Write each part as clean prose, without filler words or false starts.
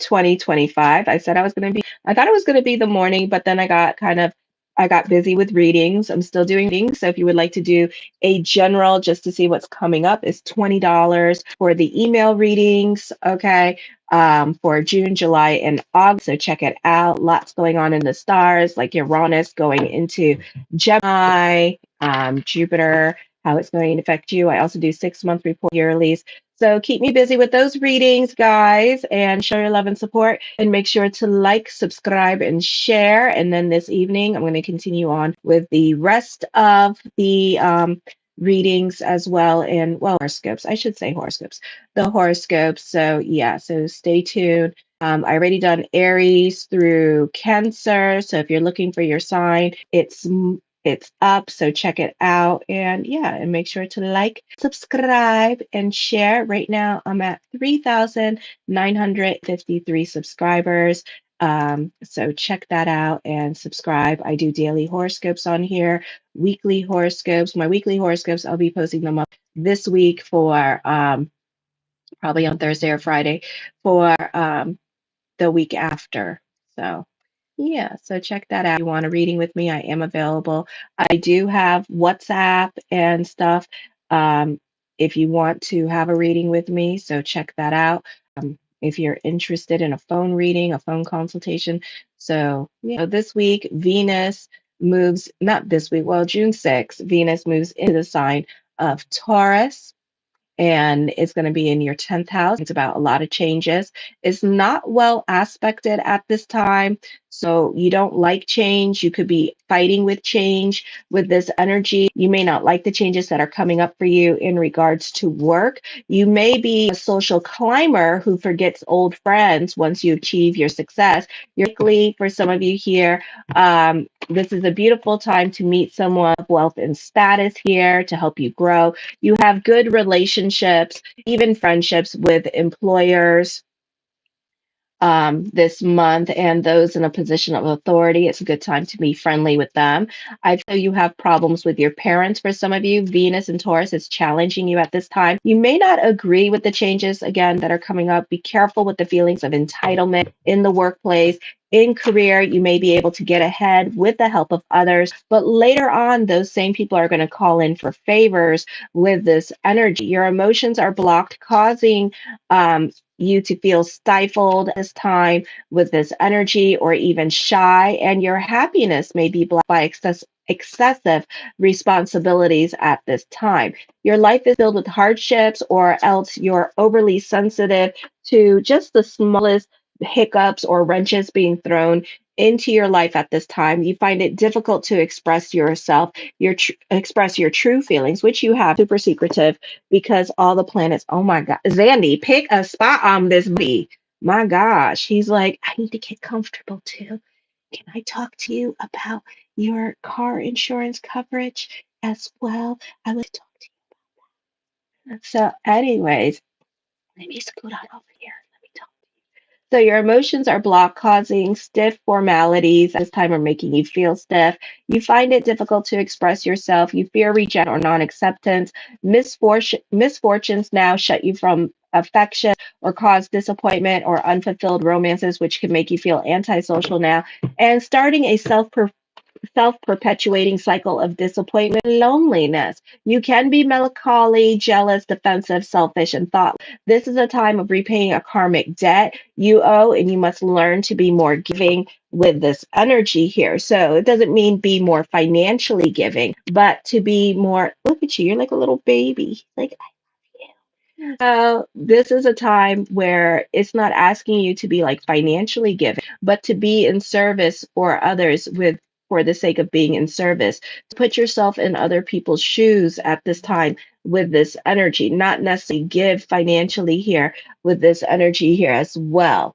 2025. I said I thought it was going to be the morning, but then I got busy with readings. I'm still doing readings. So if you would like to do a general just to see what's coming up, it's $20 for the email readings. Okay. For June, July, and August. So check it out. Lots going on in the stars, like Uranus going into Gemini, Jupiter, how it's going to affect you. I also do 6-month report yearlies. So keep me busy with those readings, guys, and show your love and support. And make sure to like, subscribe, and share. And then this evening, I'm going to continue on with the rest of the readings as well. And well, horoscopes, I should say horoscopes, the horoscopes. So yeah, so stay tuned. I already done Aries through Cancer. So if you're looking for your sign, it's up, so check it out. And yeah, and make sure to like, subscribe, and share. Right now, I'm at 3,953 subscribers. So check that out and subscribe. I do daily horoscopes on here, weekly horoscopes. My weekly horoscopes, I'll be posting them up this week for probably on Thursday or Friday for the week after. So yeah, so check that out. If you want a reading with me, I am available. I do have WhatsApp and stuff if you want to have a reading with me, so check that out. If you're interested in a phone reading, a phone consultation. So, yeah, so this week, Venus moves, not this week, well, June 6th, Venus moves into the sign of Taurus, and it's going to be in your 10th house. It's about a lot of changes. It's not well aspected at this time. So you don't like change. You could be fighting with change with this energy. You may not like the changes that are coming up for you in regards to work. You may be a social climber who forgets old friends once you achieve your success. You're likely, for some of you here, this is a beautiful time to meet someone of wealth and status here to help you grow. You have good relationships, even friendships with employers this month, and those in a position of authority. It's a good time to be friendly with them. I feel you have problems with your parents. For some of you, Venus and Taurus is challenging you at this time. You may not agree with the changes, again, that are coming up. Be careful with the feelings of entitlement in the workplace. In career, you may be able to get ahead with the help of others, but later on, those same people are going to call in for favors with this energy. Your emotions are blocked, causing you to feel stifled this time with this energy, or even shy, and your happiness may be blocked by excessive responsibilities at this time. Your life is filled with hardships, or else you're overly sensitive to just the smallest hiccups or wrenches being thrown into your life at this time. You find it difficult to express yourself, express your true feelings, which you have, super secretive, because all the planets. Oh my God, Zandy, pick a spot on this bee. My gosh, he's like, I need to get comfortable too. Can I talk to you about your car insurance coverage as well? I would talk to you. So, anyways, let me scoot on over here. Let me talk. So your emotions are blocked, causing stiff formalities at this time, or making you feel stiff. You find it difficult to express yourself. You fear rejection or non-acceptance. Misfortunes now shut you from affection or cause disappointment or unfulfilled romances, which can make you feel antisocial now. And starting a self-perpetuating cycle of disappointment and loneliness. You can be melancholy, jealous, defensive, selfish, and thoughtless. This is a time of repaying a karmic debt you owe, and you must learn to be more giving with this energy here. So it doesn't mean be more financially giving, but to be more, look at you, you're like a little baby. Like, so this is a time where it's not asking you to be like financially giving, but to be in service for others with, for the sake of being in service. To put yourself in other people's shoes at this time with this energy, not necessarily give financially here with this energy here as well.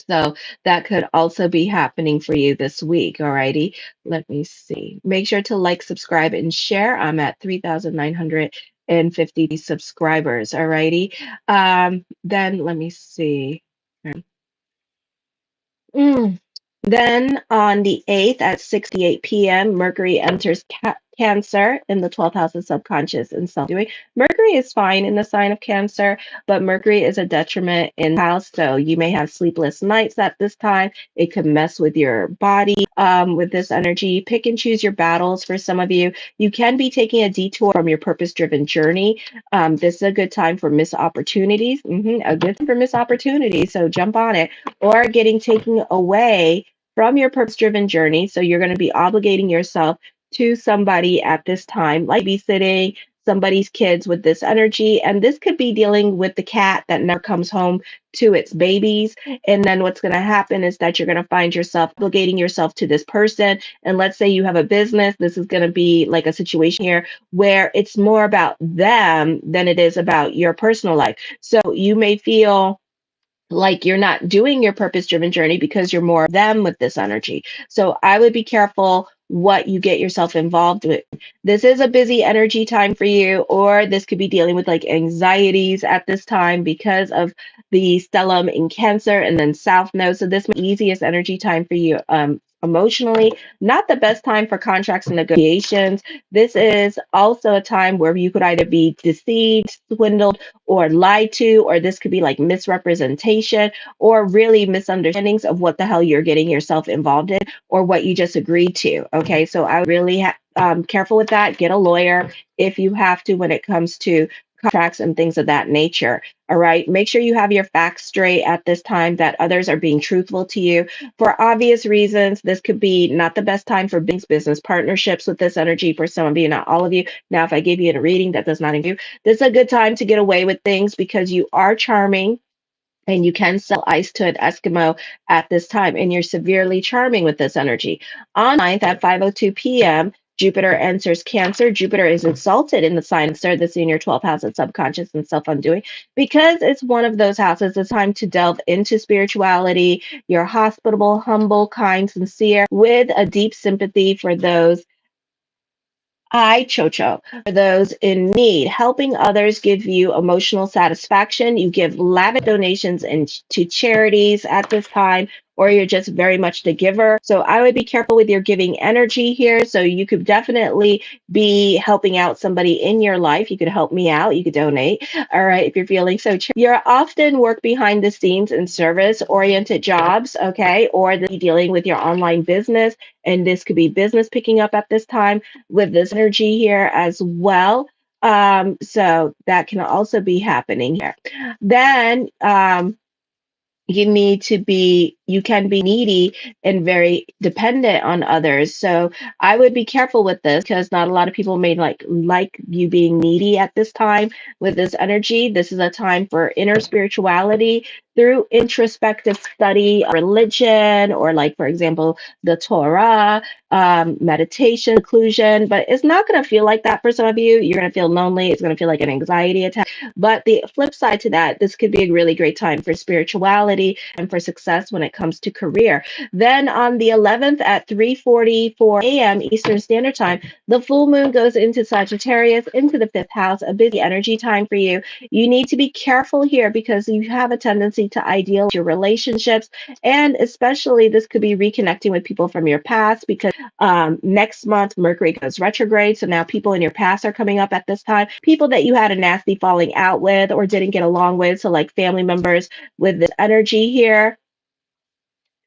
So that could also be happening for you this week. Alrighty. Let me see. Make sure to like, subscribe, and share. I'm at 3,950 subscribers. Alrighty. Then let me see. Mm. Then on the 8th at 6:08 p.m., Mercury enters Cancer in the 12th house of subconscious and self-doing. Mercury is fine in the sign of Cancer, but Mercury is a detriment in the house. So you may have sleepless nights at this time. It could mess with your body with this energy. Pick and choose your battles for some of you. You can be taking a detour from your purpose-driven journey. This is a good time for missed opportunities. A good time for missed opportunities. So jump on it. Or getting taken away from your purpose-driven journey. So you're going to be obligating yourself to somebody at this time, like babysitting somebody's kids with this energy. And this could be dealing with the cat that never comes home to its babies. And then what's going to happen is that you're going to find yourself obligating yourself to this person. And let's say you have a business, this is going to be like a situation here where it's more about them than it is about your personal life. So you may feel like you're not doing your purpose driven journey because you're more them with this energy. So I would be careful what you get yourself involved with. This is a busy energy time for you, or this could be dealing with like anxieties at this time because of the stellium in Cancer and then South Node. So this may be the easiest energy time for you emotionally. Not the best time for contracts and negotiations. This is also a time where you could either be deceived, swindled, or lied to, or this could be like misrepresentation or really misunderstandings of what the hell you're getting yourself involved in or what you just agreed to. Okay, so I would really careful with that. Get a lawyer if you have to when it comes to contracts and things of that nature. All right, make sure you have your facts straight at this time, that others are being truthful to you. For obvious reasons, this could be not the best time for business partnerships with this energy for some of you, not all of you. Now, if I gave you a reading, that does not include you. This is a good time to get away with things because you are charming and you can sell ice to an Eskimo at this time, and you're severely charming with this energy. On 9th at 5:02 p.m., Jupiter enters Cancer. Jupiter is exalted in the sign of Cancer, that's in your 12th house of subconscious and self-undoing. Because it's one of those houses, it's time to delve into spirituality. You're hospitable, humble, kind, sincere, with a deep sympathy for those Chocho, for those in need. Helping others give you emotional satisfaction. You give lavish donations to charities at this time, or you're just very much the giver. So I would be careful with your giving energy here. So you could definitely be helping out somebody in your life. You could help me out. You could donate. All right. If you're feeling so, you're often work behind the scenes in service oriented jobs. Okay. Or dealing with your online business. And this could be business picking up at this time with this energy here as well. So that can also be happening here. Then you can be needy and very dependent on others. So I would be careful with this because not a lot of people may like you being needy at this time with this energy. This is a time for inner spirituality through introspective study, religion, or like for example, the Torah, meditation, seclusion. But it's not going to feel like that for some of you. You're going to feel lonely. It's going to feel like an anxiety attack. But the flip side to that, this could be a really great time for spirituality and for success when it comes to career. Then on the 11th at 3:44 a.m. Eastern Standard Time, the full moon goes into Sagittarius, into the fifth house, a busy energy time for you. You need to be careful here because you have a tendency to idealize your relationships. And especially this could be reconnecting with people from your past because next month Mercury goes retrograde. So now people in your past are coming up at this time. People that you had a nasty falling out with or didn't get along with. So like family members with this energy here.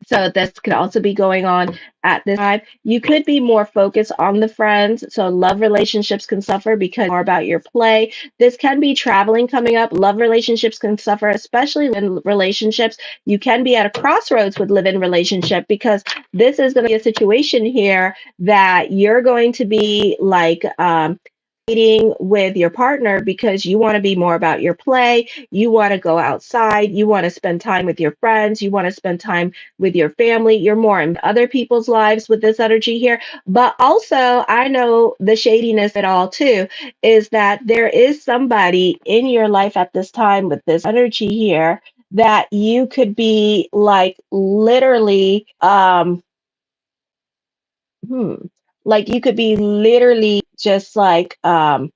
So this could also be going on at this time. You could be more focused on the friends. So love relationships can suffer because more about your play. This can be traveling coming up. Love relationships can suffer, especially in relationships. You can be at a crossroads with live-in relationship because this is going to be a situation here that you're going to be like meeting with your partner because you want to be more about your play, you want to go outside, you want to spend time with your friends, you want to spend time with your family, you're more in other people's lives with this energy here. But also, I know the shadiness at all too is that there is somebody in your life at this time with this energy here that you could be like literally hmm, like you could be literally just like having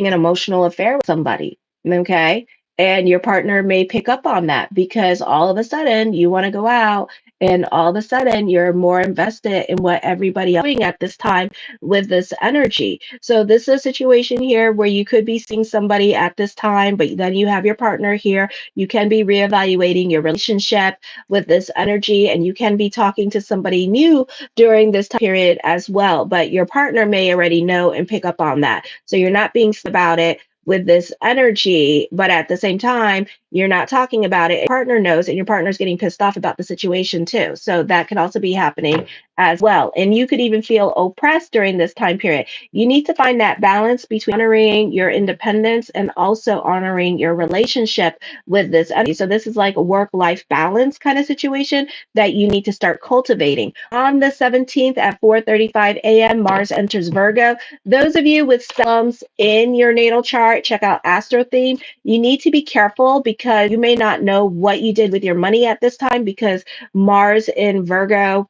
an emotional affair with somebody, okay? And your partner may pick up on that because all of a sudden you want to go out And all of a sudden, you're more invested in what everybody else is doing at this time with this energy. So, this is a situation here where you could be seeing somebody at this time, but then you have your partner here. You can be reevaluating your relationship with this energy, and you can be talking to somebody new during this time period as well. But your partner may already know and pick up on that. So, you're not being about it with this energy, but at the same time, you're not talking about it. Your partner knows, and your partner's getting pissed off about the situation too. So that could also be happening as well. And you could even feel oppressed during this time period. You need to find that balance between honoring your independence and also honoring your relationship with this energy. So this is like a work-life balance kind of situation that you need to start cultivating. On the 17th at 4:35 a.m., Mars enters Virgo. Those of you with stellums in your natal chart, check out Astro Theme. You need to be careful because you may not know what you did with your money at this time because Mars in Virgo,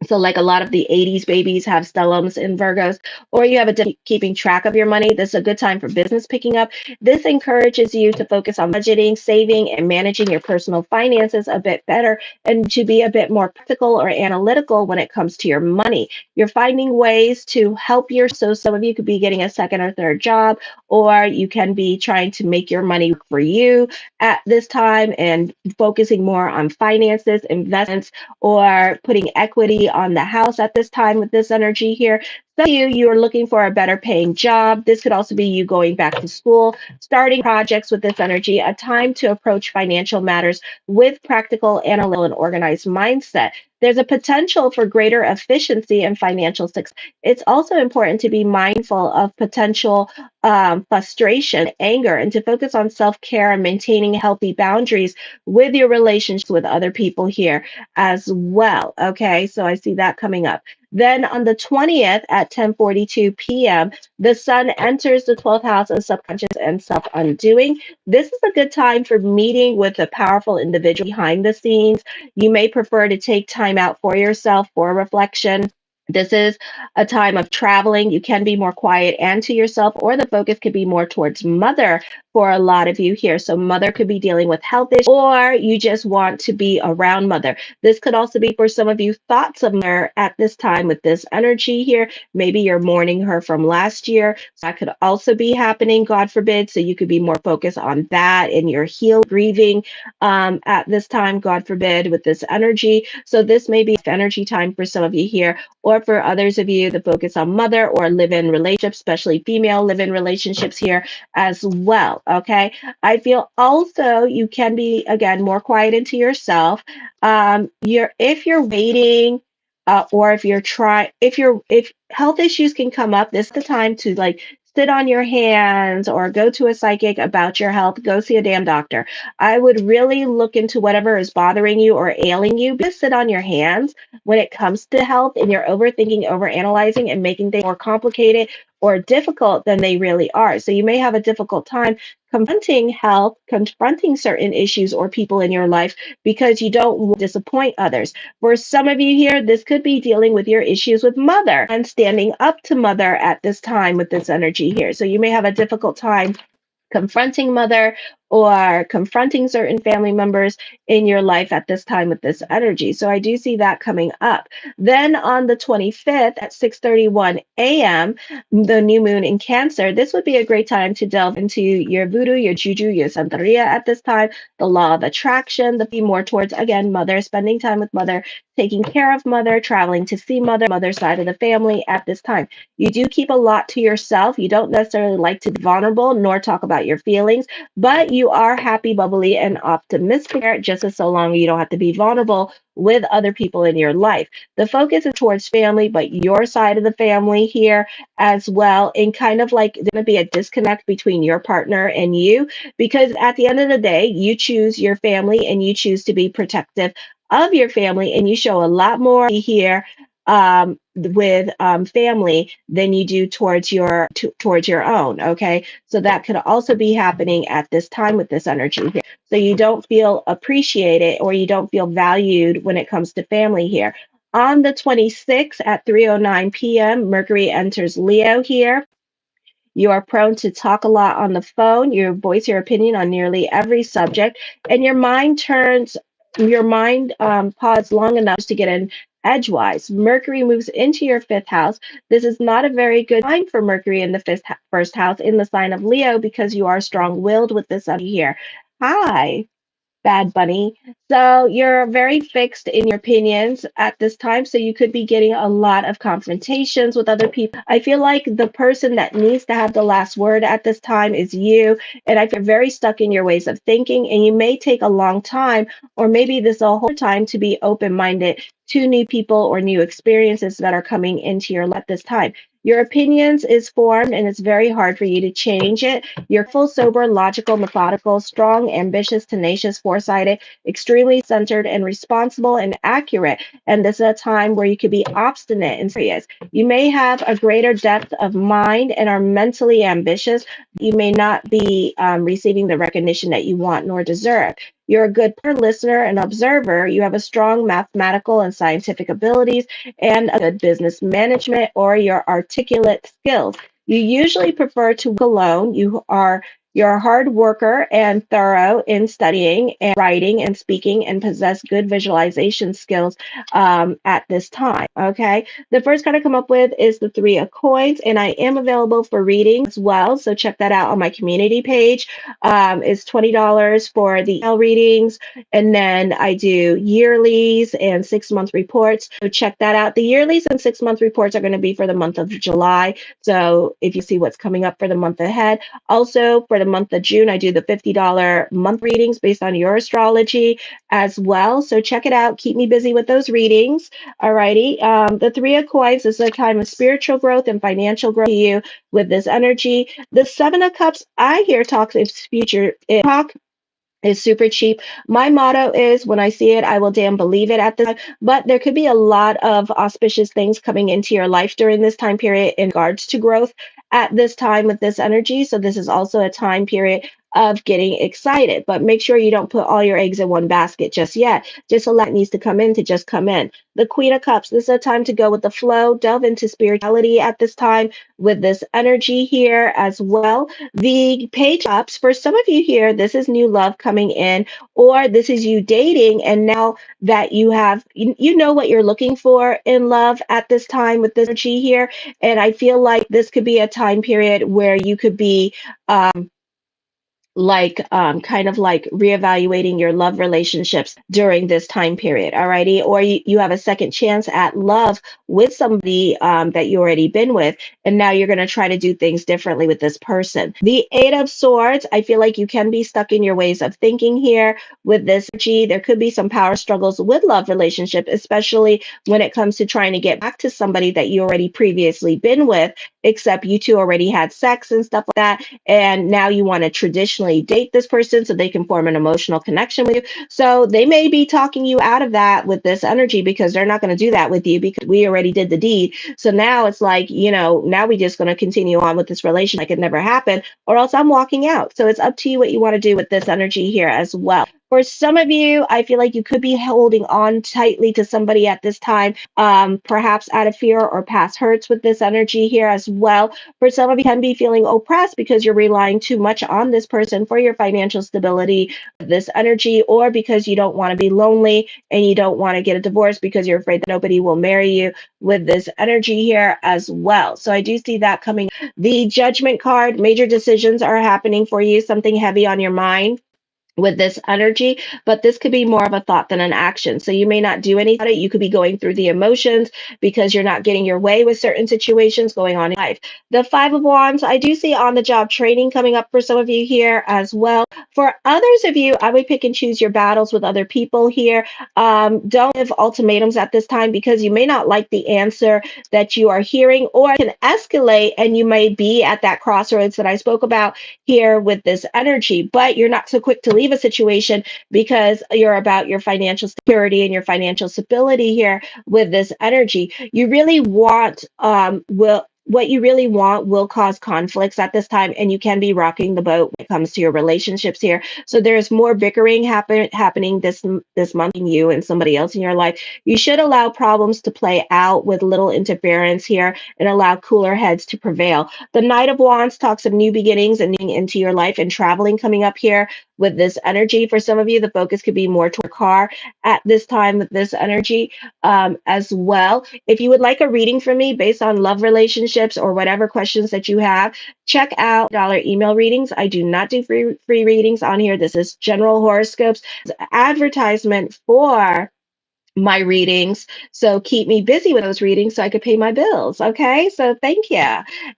so, like a lot of the 80s babies have stellums in Virgos, or you have a keeping track of your money. This is a good time for business picking up. This encourages you to focus on budgeting, saving, and managing your personal finances a bit better and to be a bit more practical or analytical when it comes to your money. You're finding ways to help your, so some of you could be getting a second or third job, or you can be trying to make your money work for you at this time and focusing more on finances, investments, or putting equity on the house at this time with this energy here. Some of you are looking for a better paying job. This could also be you going back to school, starting projects with this energy, a time to approach financial matters with practical, analytical, and organized mindset. There's a potential for greater efficiency and financial success. It's also important to be mindful of potential frustration, anger, and to focus on self care and maintaining healthy boundaries with your relationships with other people here as well. Okay, so I see that coming up. Then on the 20th at 10:42 p.m., the sun enters the 12th house of subconscious and self undoing. This is a good time for meeting with a powerful individual behind the scenes. You may prefer to take time out for yourself for reflection. This is a time of traveling. You can be more quiet and to yourself, or the focus could be more towards mother for a lot of you here. So, mother could be dealing with health issues, or you just want to be around mother. This could also be for some of you thoughts of mother at this time with this energy here. Maybe you're mourning her from last year. So that could also be happening, God forbid. So, you could be more focused on that and your heal grieving at this time, God forbid, with this energy. So, this may be energy time for some of you here, or for others of you that focus on mother or live in relationships, especially female live in relationships here as well. Okay. I feel also you can be, again, more quiet into yourself. If you're waiting, or if you're trying, if health issues can come up, this is the time to like sit on your hands or go to a psychic about your health, go see a damn doctor. I would really look into whatever is bothering you or ailing you. Just sit on your hands when it comes to health and you're overthinking, overanalyzing, and making things more complicated or difficult than they really are. So you may have a difficult time confronting health, confronting certain issues or people in your life because you don't want to disappoint others. For some of you here, this could be dealing with your issues with mother and standing up to mother at this time with this energy here. So you may have a difficult time confronting mother or confronting certain family members in your life at this time with this energy. So I do see that coming up. Then on the 25th at 6:31 a.m., the new moon in Cancer, this would be a great time to delve into your voodoo, your juju, your santeria at this time, the law of attraction, the be more towards, again, mother, spending time with mother, taking care of mother, traveling to see mother, mother side of the family at this time. You do keep a lot to yourself. You don't necessarily like to be vulnerable nor talk about your feelings, but you are happy, bubbly, and optimistic just as so long you don't have to be vulnerable with other people in your life. The focus is towards family, but your side of the family here as well. And kind of like there's going to be a disconnect between your partner and you, because at the end of the day, you choose your family and you choose to be protective of your family, and you show a lot more here with family than you do towards your own. Okay, so that could also be happening at this time with this energy here. So you don't feel appreciated or you don't feel valued when it comes to family here. On the 26th at 3:09 p.m., Mercury enters Leo here. You are prone to talk a lot on the phone. You voice your opinion on nearly every subject, and your mind turns your mind pause long enough to get in edgewise. Mercury moves into your fifth house. This is not a very good time for Mercury in the first house in the sign of Leo because you are strong willed with this energy here. Hi. Bad Bunny. So you're very fixed in your opinions at this time. So you could be getting a lot of confrontations with other people. I feel like the person that needs to have the last word at this time is you. And I feel very stuck in your ways of thinking. And you may take a long time, or maybe this a whole time to be open minded to new people or new experiences that are coming into your life at this time. Your opinions is formed and it's very hard for you to change it. You're full, sober, logical, methodical, strong, ambitious, tenacious, foresighted, extremely centered, and responsible and accurate. And this is a time where you could be obstinate and serious. You may have a greater depth of mind and are mentally ambitious. You may not be receiving the recognition that you want nor deserve. You're a good listener and observer. You have a strong mathematical and scientific abilities and a good business management or your articulate skills. You usually prefer to work alone. You're a hard worker and thorough in studying and writing and speaking and possess good visualization skills at this time. Okay. The first card I come up with is the Three of Coins, and I am available for reading as well. So check that out on my community page. It's $20 for the readings, and then I do yearlies and 6 month reports. So check that out. The yearlies and 6 month reports are going to be for the month of July. So if you see what's coming up for the month ahead, also for the month of June, I do the $50 month readings based on your astrology as well. So check it out. Keep me busy with those readings. Alrighty. The Three of Coins is a time of spiritual growth and financial growth to you with this energy. The Seven of Cups, I hear talks of future talk is super cheap. My motto is when I see it, I will damn believe it at the time. But there could be a lot of auspicious things coming into your life during this time period in regards to growth at this time with this energy. So this is also a time period of getting excited, but make sure you don't put all your eggs in one basket just yet. Just a lot needs to come in to just come in. The Queen of Cups, this is a time to go with the flow, delve into spirituality at this time with this energy here as well. The Page of Cups, for some of you here, this is new love coming in, or this is you dating, and now that you have, you know what you're looking for in love at this time with this energy here. And I feel like this could be a time period where you could be kind of like reevaluating your love relationships during this time period, alrighty, or you have a second chance at love with somebody that you already been with, and now you're going to try to do things differently with this person. The Eight of Swords, I feel like you can be stuck in your ways of thinking here with this energy. There could be some power struggles with love relationship, especially when it comes to trying to get back to somebody that you already previously been with, except you two already had sex and stuff like that, and now you want to traditionally date this person so they can form an emotional connection with you. So they may be talking you out of that with this energy because they're not going to do that with you because we already did the deed. So now it's like, now we just going to continue on with this relation like it never happened, or else I'm walking out. So it's up to you what you want to do with this energy here as well. For some of you, I feel like you could be holding on tightly to somebody at this time, perhaps out of fear or past hurts with this energy here as well. For some of you, can be feeling oppressed because you're relying too much on this person for your financial stability, this energy, or because you don't want to be lonely and you don't want to get a divorce because you're afraid that nobody will marry you with this energy here as well. So I do see that coming. The Judgment card, major decisions are happening for you, something heavy on your mind with this energy, but this could be more of a thought than an action. So you may not do anything about it. You could be going through the emotions because you're not getting your way with certain situations going on in life. The Five of Wands, I do see on the job training coming up for some of you here as well. For others of you, I would pick and choose your battles with other people here. Don't give ultimatums at this time because you may not like the answer that you are hearing, or it can escalate and you may be at that crossroads that I spoke about here with this energy, but you're not so quick to leave a situation because you're about your financial security and your financial stability here with this energy. You really want will what you really want will cause conflicts at this time, and you can be rocking the boat when it comes to your relationships here. So there's more bickering happening this month in you and somebody else in your life. You should allow problems to play out with little interference here and allow cooler heads to prevail. The Knight of Wands talks of new beginnings and into your life and traveling coming up here with this energy. For some of you, the focus could be more toward car at this time with this energy as well. If you would like a reading from me based on love relationships or whatever questions that you have, check out dollar email readings. I do not do free readings on here. This is general horoscopes advertisement for my readings. So keep me busy with those readings so I could pay my bills. Okay. So thank you.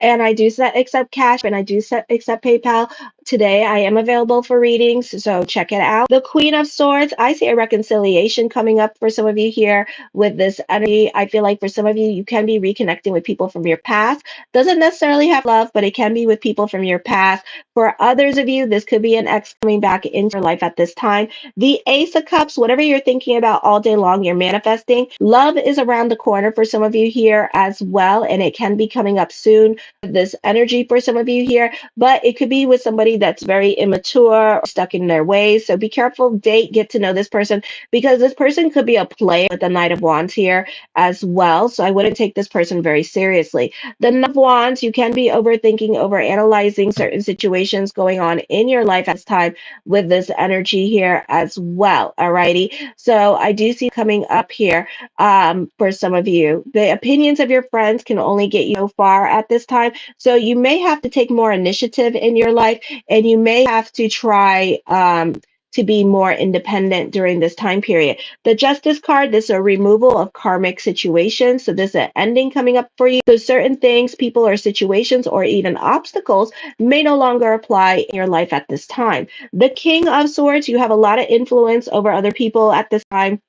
And I do accept cash and I do accept PayPal. Today I am available for readings. So check it out. The Queen of Swords, I see a reconciliation coming up for some of you here with this energy. I feel like for some of you, you can be reconnecting with people from your past. Doesn't necessarily have love, but it can be with people from your past. For others of you, this could be an ex coming back into your life at this time. The Ace of Cups, whatever you're thinking about all day long, you're manifesting. Love is around the corner for some of you here as well, and it can be coming up soon. This energy for some of you here, but it could be with somebody that's very immature or stuck in their ways. So be careful, date, get to know this person because this person could be a player with the Knight of Wands here as well. So I wouldn't take this person very seriously. The Knight of Wands, you can be overthinking, over analyzing certain situations going on in your life at this time with this energy here as well. Alrighty. So I do see coming up here for some of you. The opinions of your friends can only get you so far at this time. So you may have to take more initiative in your life and you may have to try to be more independent during this time period. The Justice card, this is a removal of karmic situations. So this is an ending coming up for you. So certain things, people or situations, or even obstacles may no longer apply in your life at this time. The King of Swords, you have a lot of influence over other people at this time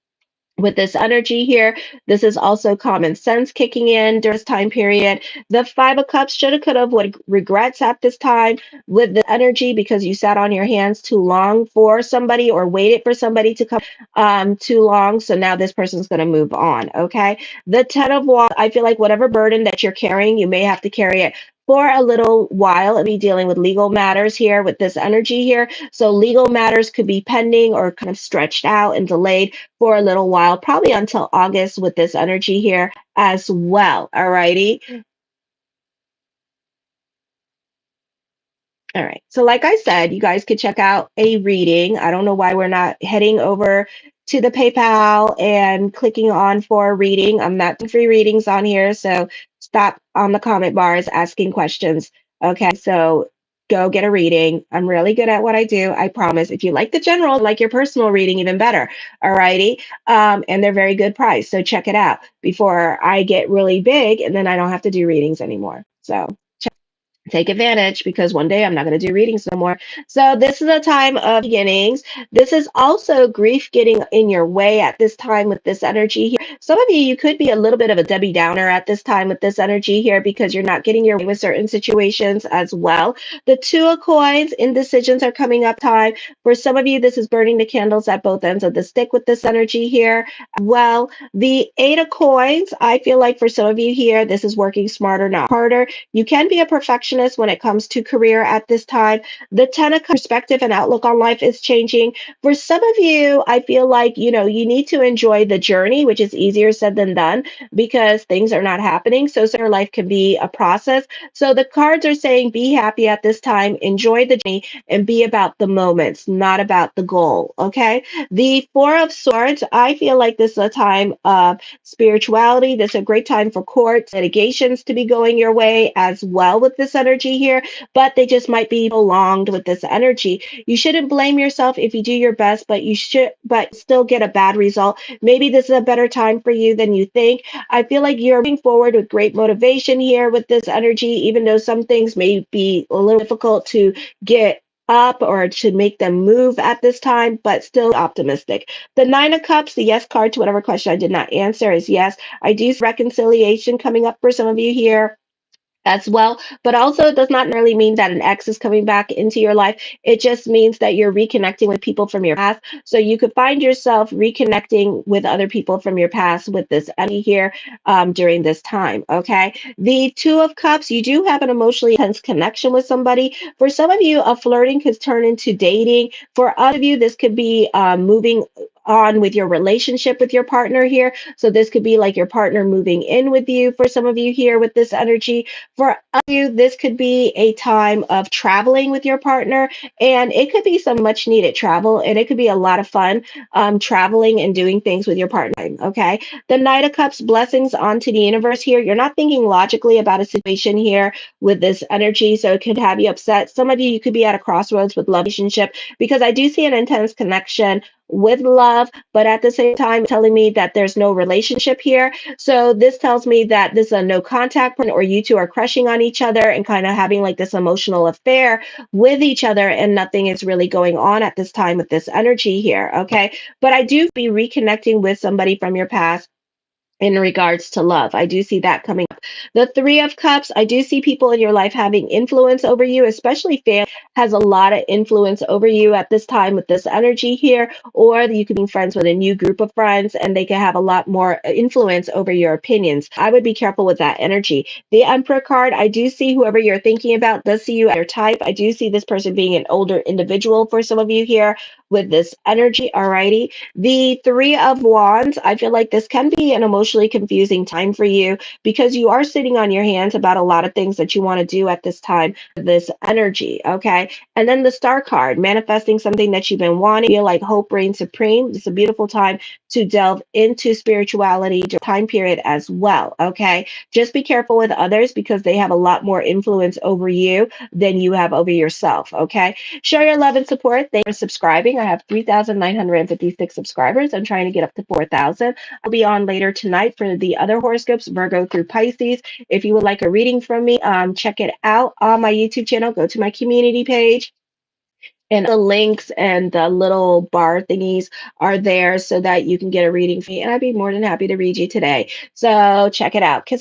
with this energy here. This is also common sense kicking in during this time period. The Five of Cups, shoulda, coulda, would regrets at this time with the energy because you sat on your hands too long for somebody or waited for somebody to come too long. So now this person's going to move on. Okay. The Ten of Wands, I feel like whatever burden that you're carrying, you may have to carry it for a little while and be dealing with legal matters here with this energy here. So legal matters could be pending or kind of stretched out and delayed for a little while, probably until August with this energy here as well. All righty. All right. So, like I said, you guys could check out a reading. I don't know why we're not heading over to the PayPal and clicking on for a reading. I'm not doing free readings on here. So, stop on the comment bars asking questions. Okay. So, go get a reading. I'm really good at what I do. I promise. If you like the general, like your personal reading, even better. All righty. And they're very good price. So, check it out before I get really big and then I don't have to do readings anymore. So, take advantage because one day I'm not going to do readings no more. So this is a time of beginnings. This is also grief getting in your way at this time with this energy here. Some of you, you could be a little bit of a Debbie Downer at this time with this energy here because you're not getting your way with certain situations as well. The Two of Coins, indecisions are coming up time. For some of you, this is burning the candles at both ends of the stick with this energy here. Well, the Eight of Coins, I feel like for some of you here, this is working smarter, not harder. You can be a perfectionist when it comes to career at this time. The Ten of Cups perspective and outlook on life is changing. For some of you, I feel like, you need to enjoy the journey, which is easier said than done because things are not happening. So your life can be a process. So the cards are saying be happy at this time, enjoy the journey, and be about the moments, not about the goal. Okay. The Four of Swords, I feel like this is a time of spirituality. This is a great time for courts, litigations to be going your way as well with this energy here, but they just might be prolonged with this energy. You shouldn't blame yourself if you do your best, but still get a bad result. Maybe this is a better time for you than you think. I feel like you're moving forward with great motivation here with this energy, even though some things may be a little difficult to get up or to make them move at this time, but still optimistic. The Nine of Cups, the yes card to whatever question I did not answer is yes. I do see reconciliation coming up for some of you here as well. But also, it does not really mean that an ex is coming back into your life. It just means that you're reconnecting with people from your past. So you could find yourself reconnecting with other people from your past with this energy here during this time. Okay. The Two of Cups, you do have an emotionally intense connection with somebody. For some of you, a flirting could turn into dating. For other of you, this could be moving on with your relationship with your partner here. So this could be like your partner moving in with you for some of you here with this energy. For you, this could be a time of traveling with your partner, and it could be some much needed travel, and it could be a lot of fun traveling and doing things with your partner. Okay. The Knight of Cups, blessings onto the universe here. You're not thinking logically about a situation here with this energy, so it could have you upset. Some of you, you could be at a crossroads with love relationship because I do see an intense connection with love, but at the same time, telling me that there's no relationship here. So this tells me that this is a no contact point, or you two are crushing on each other and kind of having like this emotional affair with each other, and nothing is really going on at this time with this energy here. Okay. But I do be reconnecting with somebody from your past in regards to love. I do see that coming up. The Three of Cups, I do see people in your life having influence over you, especially family has a lot of influence over you at this time with this energy here, or you could be friends with a new group of friends and they can have a lot more influence over your opinions. I would be careful with that energy. The Emperor card, I do see whoever you're thinking about does see you as your type. I do see this person being an older individual for some of you here with this energy. Alrighty. The Three of Wands, I feel like this can be an emotionally confusing time for you because you are sitting on your hands about a lot of things that you want to do at this time, this energy. Okay. And then the Star card, manifesting something that you've been wanting, feel like hope reigns supreme. It's a beautiful time to delve into spirituality time period as well. Okay. Just be careful with others because they have a lot more influence over you than you have over yourself. Okay. Show your love and support. Thanks for subscribing. I have 3,956 subscribers. I'm trying to get up to 4,000. I'll be on later tonight for the other horoscopes, Virgo through Pisces. If you would like a reading from me, check it out on my YouTube channel. Go to my community page. And the links and the little bar thingies are there so that you can get a reading from me. And I'd be more than happy to read you today. So check it out. Kiss